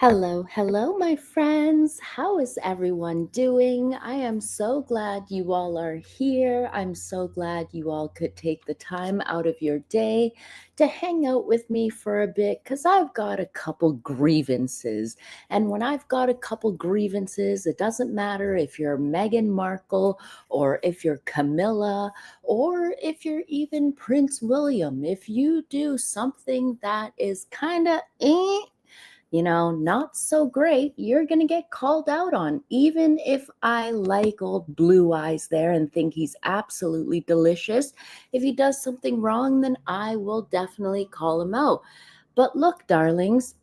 Hello, hello, my friends. How is everyone doing? I am so glad you all are here. I'm so glad you all could take the time out of your day to hang out with me for a bit because I've got a couple grievances. And when I've got a couple grievances, it doesn't matter if you're Meghan Markle or if you're Camilla or if you're even Prince William. If you do something that is kind of not so great, you're going to get called out on. Even if I like old Blue Eyes there and think he's absolutely delicious, if he does something wrong, then I will definitely call him out. But look, darlings,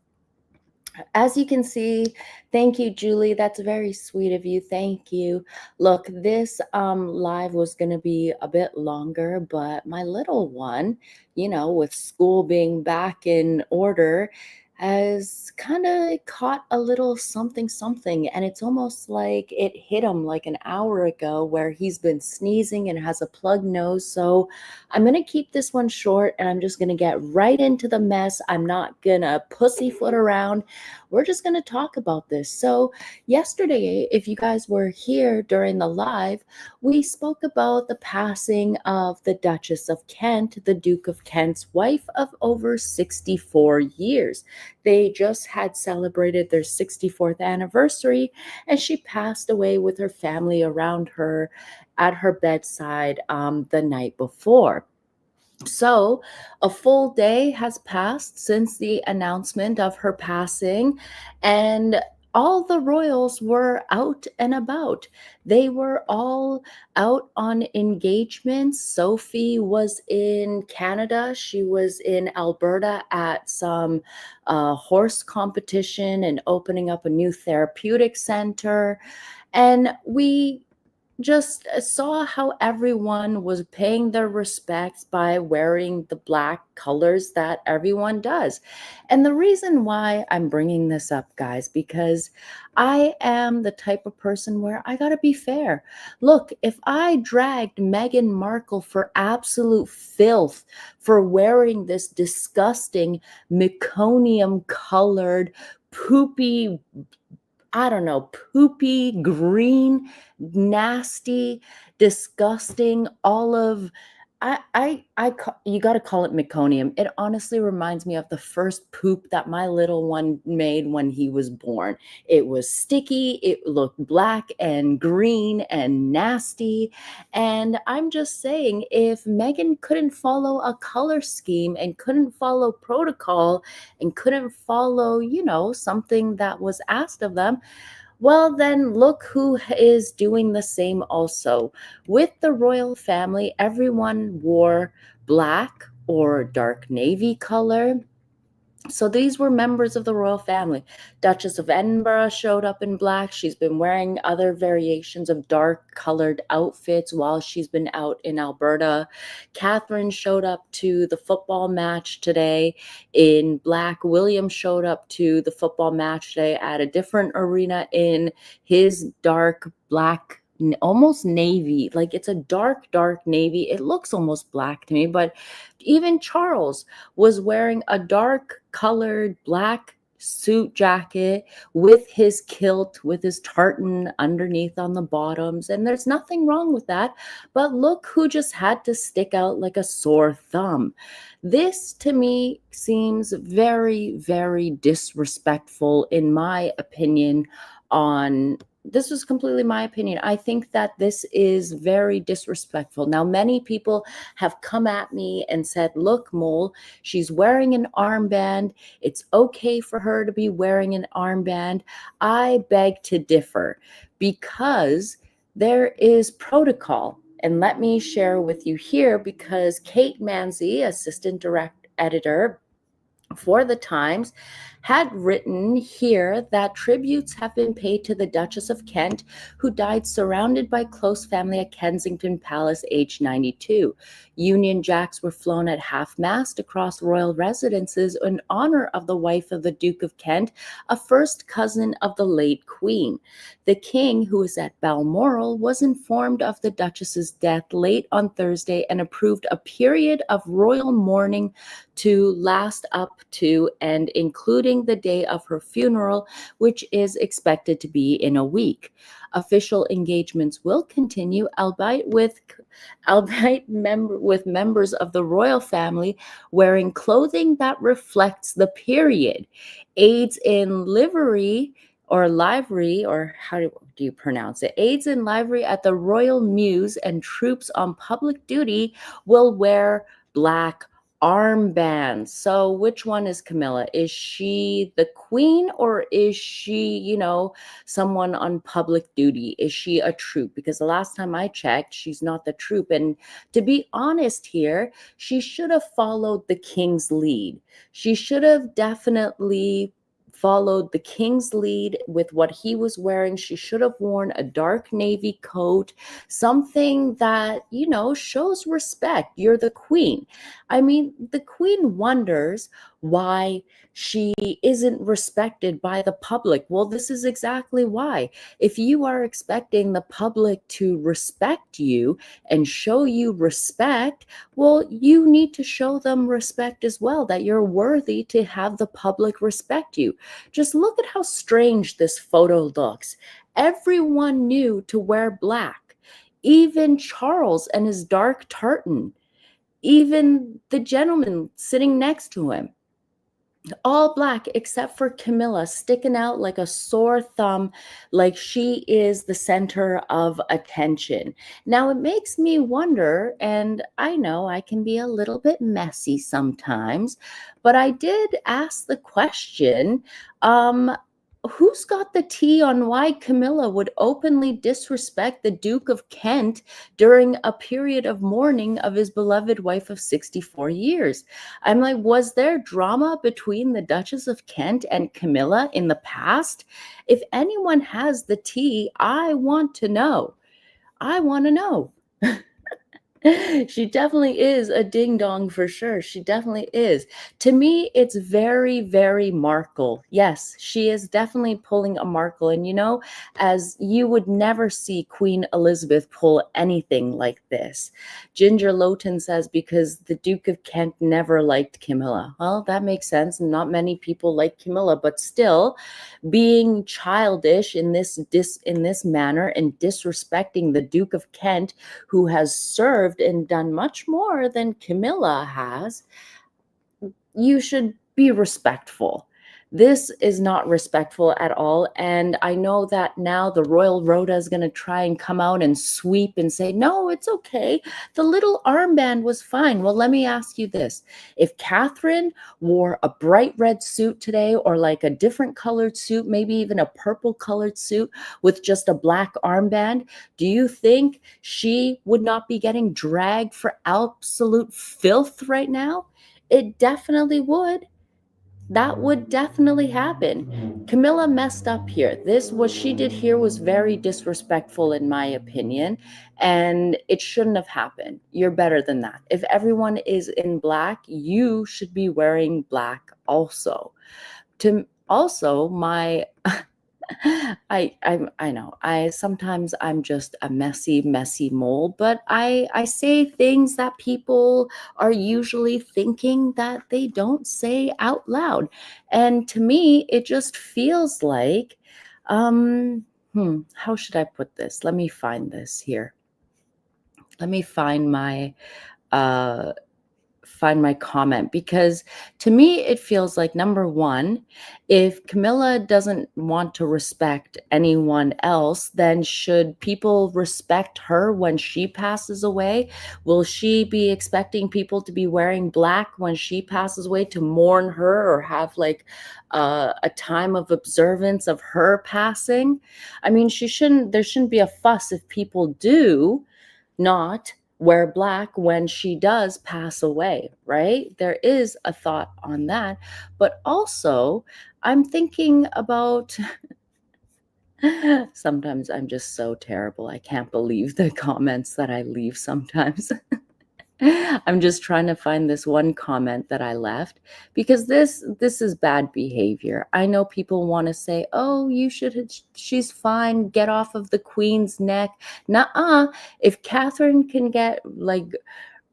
as you can see, thank you, Julie. That's very sweet of you. Thank you. Look, this live was going to be a bit longer, but my little one, with school being back in order, has kind of caught a little something something, and it's almost like it hit him like an hour ago where he's been sneezing and has a plugged nose. So I'm going to keep this one short, and I'm just going to get right into the mess. I'm not going to pussyfoot around. We're just going to talk about this. So yesterday, if you guys were here during the live, we spoke about the passing of the Duchess of Kent, the Duke of Kent's wife of over 64 years. They just had celebrated their 64th anniversary, and she passed away with her family around her at her bedside the night before. So, a full day has passed since the announcement of her passing, and all the royals were out and about. They were all out on engagements. Sophie was in Canada. She was in Alberta at some horse competition and opening up a new therapeutic center. And we just saw how everyone was paying their respects by wearing the black colors that everyone does. And the reason why I'm bringing this up, guys, because I am the type of person where I got to be fair. Look, if I dragged Meghan Markle for absolute filth for wearing this disgusting meconium colored poopy, I don't know, poopy, green, nasty, disgusting, olive. You got to call it meconium. It honestly reminds me of the first poop that my little one made when he was born. It was sticky, it looked black and green and nasty. And I'm just saying, if Meghan couldn't follow a color scheme and couldn't follow protocol and couldn't follow, something that was asked of them, well, then look who is doing the same also. With the royal family, everyone wore black or dark navy color. So these were members of the royal family. Duchess of Edinburgh showed up in black. She's been wearing other variations of dark colored outfits while she's been out in Alberta. Catherine showed up to the football match today in black. William showed up to the football match today at a different arena in his dark black, almost navy. Like, it's a dark navy. It looks almost black to me, but even Charles was wearing a dark colored black suit jacket with his kilt, with his tartan underneath on the bottoms. And there's nothing wrong with that. But look who just had to stick out like a sore thumb. This to me seems very, very disrespectful, in my opinion. On This was completely my opinion. I think that this is very disrespectful. Now, many people have come at me and said, look, Mole, she's wearing an armband. It's okay for her to be wearing an armband. I beg to differ, because there is protocol. And let me share with you here, because Kate Manzi, assistant direct editor for the Times, had written here that tributes have been paid to the Duchess of Kent, who died surrounded by close family at Kensington Palace, aged 92. Union Jacks were flown at half-mast across royal residences in honor of the wife of the Duke of Kent, a first cousin of the late Queen. The King, who was at Balmoral, was informed of the Duchess's death late on Thursday and approved a period of royal mourning to last up to and including including the day of her funeral, which is expected to be in a week. Official engagements will continue, with members of the royal family wearing clothing that reflects the period. Aides in livery, or how do you pronounce it? Aides in livery at the Royal Mews and troops on public duty will wear black armbands. So which one is Camilla? Is she the queen, or is she, someone on public duty? Is she a troop? Because the last time I checked, she's not the troop. And to be honest here, she should have followed the king's lead. She should have definitely followed the king's lead with what he was wearing. She should have worn a dark navy coat, something that, shows respect. You're the queen. I mean, the queen wonders why she isn't respected by the public. Well, this is exactly why. If you are expecting the public to respect you and show you respect, well, you need to show them respect as well, that you're worthy to have the public respect you. Just look at how strange this photo looks. Everyone knew to wear black. Even Charles and his dark tartan. Even the gentleman sitting next to him. All black except for Camilla, sticking out like a sore thumb, like she is the center of attention. Now, it makes me wonder, and I know I can be a little bit messy sometimes, but I did ask the question, who's got the tea on why Camilla would openly disrespect the Duke of Kent during a period of mourning of his beloved wife of 64 years? I'm like, was there drama between the Duchess of Kent and Camilla in the past? If anyone has the tea, I want to know. I want to know. She definitely is a ding dong for sure. She definitely is. To me, it's very, very Markle. Yes, she is definitely pulling a Markle. And as you would never see Queen Elizabeth pull anything like this. Ginger Lowton says, because the Duke of Kent never liked Camilla. Well, that makes sense. Not many people like Camilla, but still, being childish in this manner and disrespecting the Duke of Kent, who has served and done much more than Camilla has, you should be respectful. This is not respectful at all. And I know that now the Royal Rota is going to try and come out and sweep and say, no, it's okay. The little armband was fine. Well, let me ask you this. If Catherine wore a bright red suit today, or like a different colored suit, maybe even a purple colored suit with just a black armband, do you think she would not be getting dragged for absolute filth right now? It definitely would. That would definitely happen. Camilla messed up here. What she did here was very disrespectful, in my opinion, and it shouldn't have happened. You're better than that. If everyone is in black, you should be wearing black also. My I know. Sometimes I'm just a messy mole, but I say things that people are usually thinking that they don't say out loud. And to me, it just feels like how should I put this? Let me find this here. Let me find my uh comment, because to me it feels like, number one, if Camilla doesn't want to respect anyone else, then should people respect her when she passes away? Will she be expecting people to be wearing black when she passes away to mourn her, or have like a time of observance of her passing? I mean, there shouldn't be a fuss if people do not wear black when she does pass away, right? There is a thought on that. But also, I'm thinking about sometimes I'm just so terrible. I can't believe the comments that I leave sometimes. I'm just trying to find this one comment that I left, because this is bad behavior. I know people want to say, "Oh, she's fine. Get off of the queen's neck." Nuh-uh. If Catherine can get like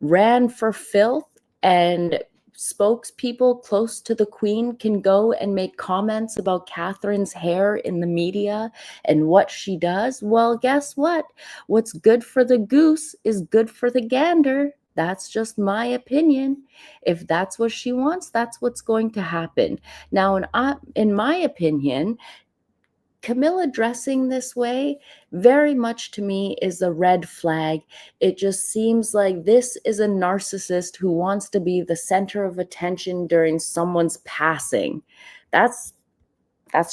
ran for filth and spokespeople close to the Queen can go and make comments about Catherine's hair in the media and what she does, well, guess what? What's good for the goose is good for the gander. That's just my opinion. If that's what she wants, that's what's going to happen. Now, in my opinion, Camilla dressing this way very much to me is a red flag. It just seems like this is a narcissist who wants to be the center of attention during someone's passing. That's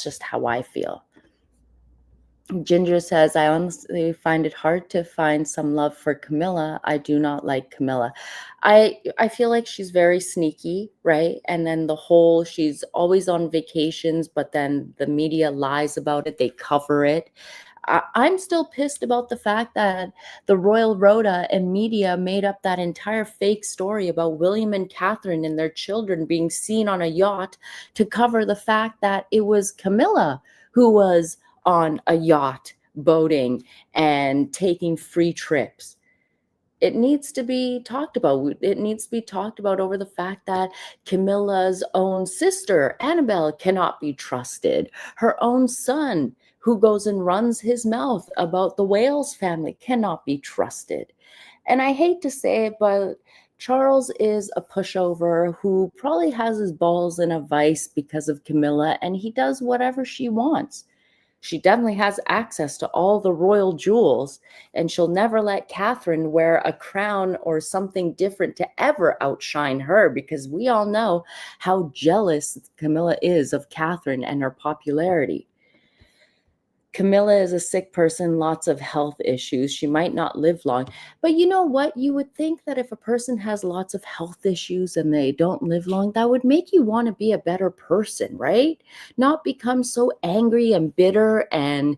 just how I feel. Ginger says, I honestly find it hard to find some love for Camilla. I do not like Camilla. I feel like she's very sneaky, right? And then she's always on vacations, but then the media lies about it. They cover it. I'm still pissed about the fact that the Royal Rota and media made up that entire fake story about William and Catherine and their children being seen on a yacht to cover the fact that it was Camilla who was on a yacht boating and taking free trips. It needs to be talked about. It needs to be talked about over the fact that Camilla's own sister, Annabelle, cannot be trusted. Her own son, who goes and runs his mouth about the Wales family, cannot be trusted. And I hate to say it, but Charles is a pushover who probably has his balls in a vice because of Camilla, and he does whatever she wants. She definitely has access to all the royal jewels, and she'll never let Catherine wear a crown or something different to ever outshine her, because we all know how jealous Camilla is of Catherine and her popularity. Camilla is a sick person, lots of health issues. She might not live long. But you know what? You would think that if a person has lots of health issues and they don't live long, that would make you want to be a better person, right? Not become so angry and bitter and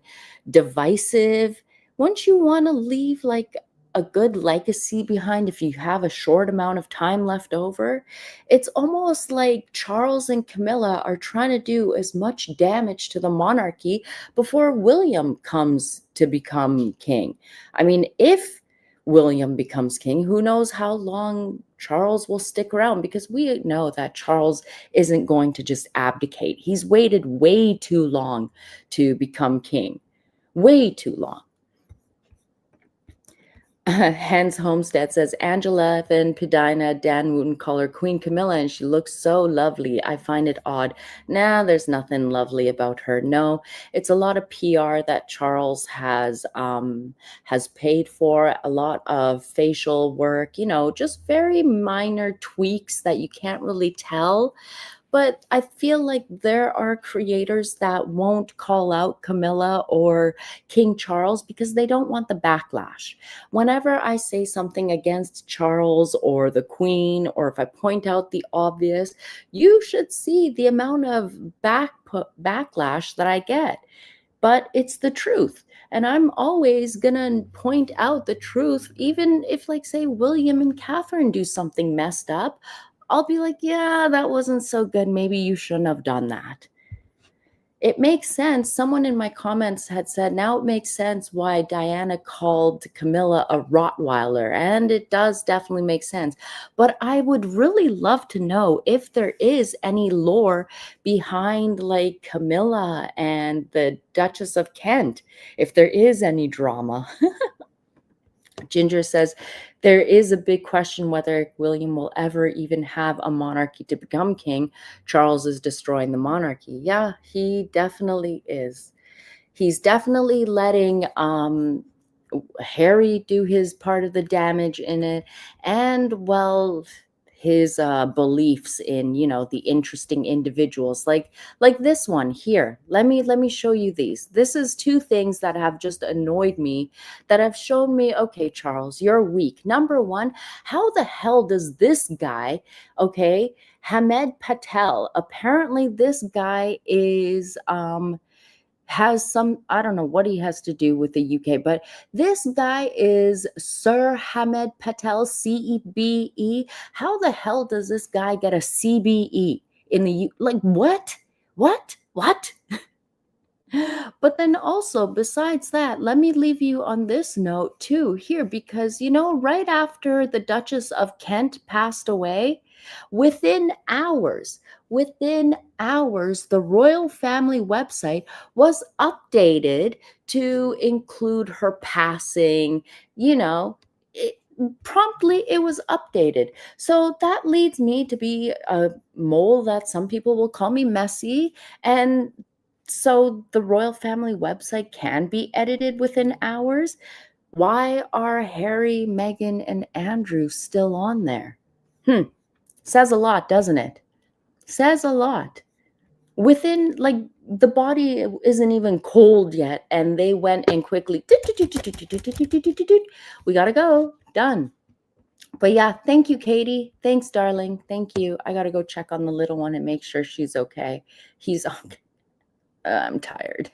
divisive. Wouldn't you want to leave like a good legacy behind if you have a short amount of time left over? It's almost like Charles and Camilla are trying to do as much damage to the monarchy before William comes to become king. I mean, if William becomes king, who knows how long Charles will stick around, because we know that Charles isn't going to just abdicate. He's waited way too long to become king. Way too long. Hans Homestead says, Angela Van Pedina, Dan Wooten call her Queen Camilla, and she looks so lovely. I find it odd. Nah, there's nothing lovely about her. No, it's a lot of PR that Charles has paid for, a lot of facial work, just very minor tweaks that you can't really tell. But I feel like there are creators that won't call out Camilla or King Charles because they don't want the backlash. Whenever I say something against Charles or the Queen, or if I point out the obvious, you should see the amount of backlash that I get. But it's the truth. And I'm always going to point out the truth, even if, like, say, William and Catherine do something messed up. I'll be like, yeah, that wasn't so good. Maybe you shouldn't have done that. It makes sense. Someone in my comments had said, now it makes sense why Diana called Camilla a Rottweiler. And it does definitely make sense. But I would really love to know if there is any lore behind like Camilla and the Duchess of Kent, if there is any drama. Ginger says, there is a big question whether William will ever even have a monarchy to become king. Charles is destroying the monarchy. Yeah, he definitely is. He's definitely letting Harry do his part of the damage in it, and, well, his beliefs in, the interesting individuals like this one here. Let me show you these. This is two things that have just annoyed me, that have shown me, okay, Charles, you're weak. Number one, how the hell does this guy, okay, Hamed Patel, apparently this guy is has some, I don't know what he has to do with the UK, but this guy is Sir Hamed Patel, CBE. How the hell does this guy get a CBE in the like what? But then also, besides that, let me leave you on this note too here, because right after the Duchess of Kent passed away, Within hours, the royal family website was updated to include her passing, you know, it, promptly it was updated. So that leads me to be a mole that some people will call me messy. And so the royal family website can be edited within hours. Why are Harry, Meghan, and Andrew still on there? Says a lot, doesn't it? Says a lot. Within, like, the body isn't even cold yet, and they went and quickly, we gotta go, done. But yeah, thank you, Katie. Thanks, darling. Thank you. I gotta go check on the little one and make sure she's okay. He's okay. I'm tired.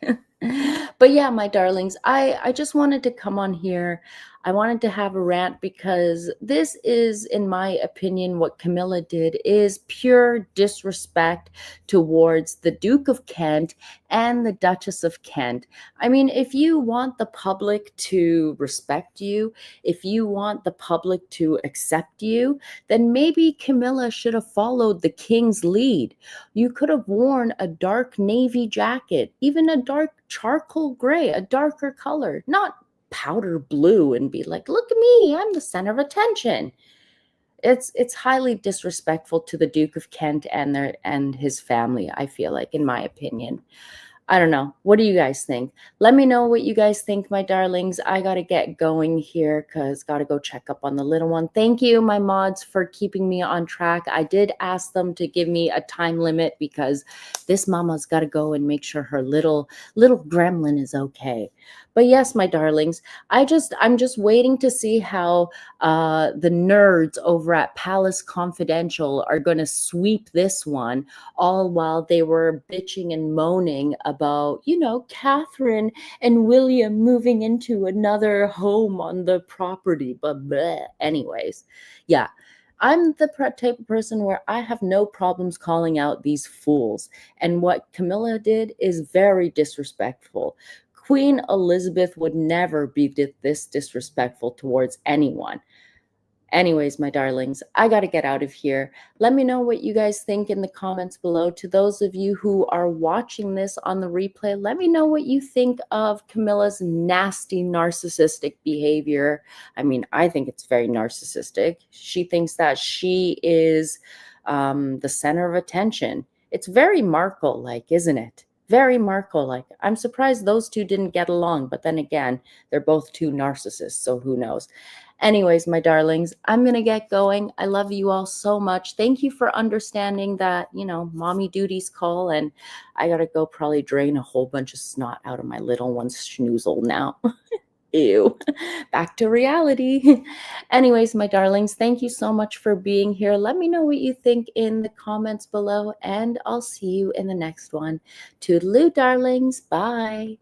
But yeah, my darlings, I just wanted to come on here. I wanted to have a rant because this is, in my opinion, what Camilla did is pure disrespect towards the Duke of Kent and the Duchess of Kent. I mean, if you want the public to respect you, if you want the public to accept you, then maybe Camilla should have followed the king's lead. You could have worn a dark navy jacket, even a dark charcoal gray, a darker color, not powder blue and be like, look at me, I'm the center of attention. It's highly disrespectful to the Duke of Kent and his family, I feel like, in my opinion. I don't know. What do you guys think? Let me know what you guys think, my darlings. I got to get going here because got to go check up on the little one. Thank you, my mods, for keeping me on track. I did ask them to give me a time limit because this mama's got to go and make sure her little gremlin is okay. But yes, my darlings, I'm just waiting to see how the nerds over at Palace Confidential are going to sweep this one, all while they were bitching and moaning about, Catherine and William moving into another home on the property. But bleh. Anyways, yeah. I'm the type of person where I have no problems calling out these fools. And what Camilla did is very disrespectful. Queen Elizabeth would never be this disrespectful towards anyone. Anyways, my darlings, I got to get out of here. Let me know what you guys think in the comments below. To those of you who are watching this on the replay, let me know what you think of Camilla's nasty narcissistic behavior. I mean, I think it's very narcissistic. She thinks that she is the center of attention. It's very Markle-like, isn't it? Very Markle-like. I'm surprised those two didn't get along, but then again, they're both two narcissists, so who knows? Anyways, my darlings, I'm going to get going. I love you all so much. Thank you for understanding that, mommy duties call, and I got to go probably drain a whole bunch of snot out of my little one's schnoozle now. Ew. Back to reality. Anyways, my darlings, thank you so much for being here. Let me know what you think in the comments below, and I'll see you in the next one. Toodaloo, darlings. Bye.